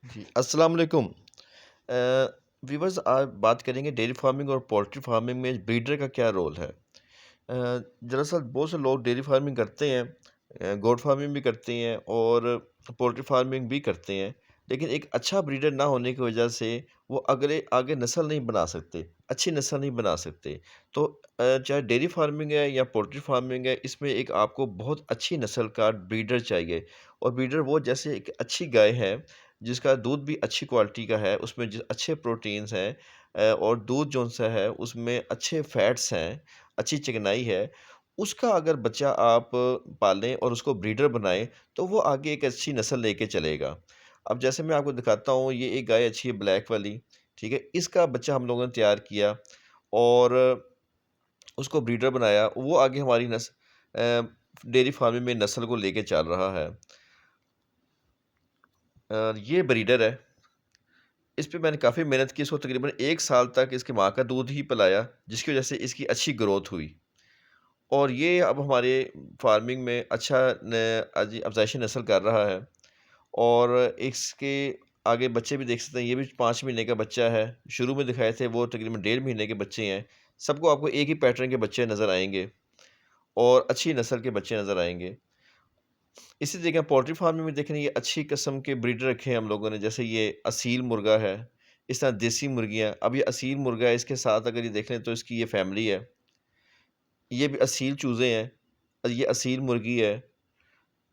जी, अस्सलाम वालेकुम। व्यूअर्स आज बात करेंगे डेयरी फार्मिंग और पोल्ट्री फार्मिंग में ब्रीडर का क्या रोल है। दरअसल बहुत से लोग डेयरी फार्मिंग करते हैं, गोट फार्मिंग भी करते हैं और पोल्ट्री फार्मिंग भी करते हैं। लेकिन एक अच्छा ब्रीडर ना होने की वजह से वो अगले आगे नस्ल नहीं बना सकते, अच्छी नस्ल नहीं बना सकते। तो चाहे डेयरी फार्मिंग है या पोल्ट्री फार्मिंग है, इसमें एक आपको बहुत अच्छी नस्ल का ब्रीडर चाहिए। और ब्रीडर वो जैसे एक अच्छी गाय है जिसका दूध भी अच्छी क्वालिटी का है, उसमें अच्छे प्रोटीन्स हैं, और दूध जौन-सा है उसमें अच्छे फैट्स हैं, अच्छी चिकनाई है। उसका अगर बच्चा आप पालें और उसको ब्रीडर बनाएँ, तो वो आगे एक अच्छी नस्ल लेके चलेगा। अब जैसे मैं आपको दिखाता हूँ, ये एक गाय अच्छी है ब्लैक वाली, ठीक है? इसका बच्चा हम लोगों ने तैयार किया और उसको ब्रीडर बनाया, वो आगे हमारी डेयरी फार्मिंग में नस्ल को लेके चल रहा है। ये ब्रीडर है। इस पे मैंने काफ़ी मेहनत की, इसको तकरीबन 1 साल तक इसकी माँ का दूध ही पिलाया, जिसकी वज़ह से इसकी अच्छी ग्रोथ हुई। और ये अब हमारे फार्मिंग में अच्छा अफ़ज़ाइशी नस्ल कर रहा है। और इसके आगे बच्चे भी देख सकते हैं, ये भी 5 महीने का बच्चा है। शुरू में दिखाए थे वो तकरीबन डेढ़ महीने के बच्चे हैं। सबको आपको एक ही पैटर्न के बच्चे नज़र आएँगे और अच्छी नस्ल के बच्चे नज़र आएँगे। इसी जगह पोल्ट्री फार्मिंग में देखें, ये अच्छी किस्म के ब्रीडर रखे हैं हम लोगों ने, जैसे ये असील मुर्गा है, इस तरह देसी मुर्गियाँ। अब ये असील मुर्गा है, इसके साथ अगर ये देख लें तो इसकी ये फैमिली है। ये भी असील चूज़े हैं और ये असील मुर्गी है।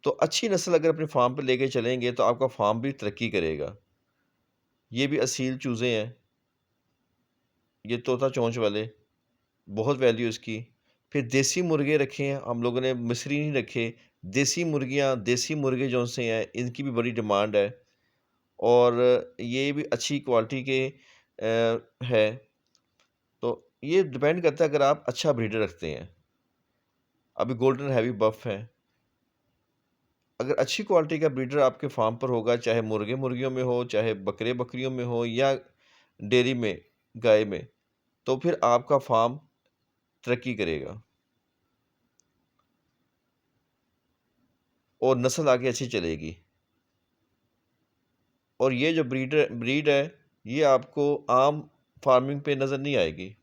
तो अच्छी नस्ल अगर अपने फार्म पे लेके चलेंगे तो आपका फार्म भी तरक्की करेगा। ये भी असील चूज़े हैं, ये तोता चोंच वाले, बहुत वैल्यू इसकी। फिर देसी मुर्गे रखे हैं हम लोगों ने, मिस्री नहीं रखे। देसी मुर्गियाँ, देसी मुर्गे जौन से हैं, इनकी भी बड़ी डिमांड है। और ये भी अच्छी क्वालिटी के है। तो ये डिपेंड करता है अगर आप अच्छा ब्रीडर रखते हैं। अभी गोल्डन हेवी बफ है। अगर अच्छी क्वालिटी का ब्रीडर आपके फार्म पर होगा, चाहे मुर्गे-मुर्गियों में हो, चाहे बकरे-बकरियों में हो या डेयरी में, गाय में, तो फिर आपका फार्म तरक्की करेगा और नस्ल आगे अच्छी चलेगी। और ये जो ब्रीड है, ये आपको आम फार्मिंग पे नज़र नहीं आएगी।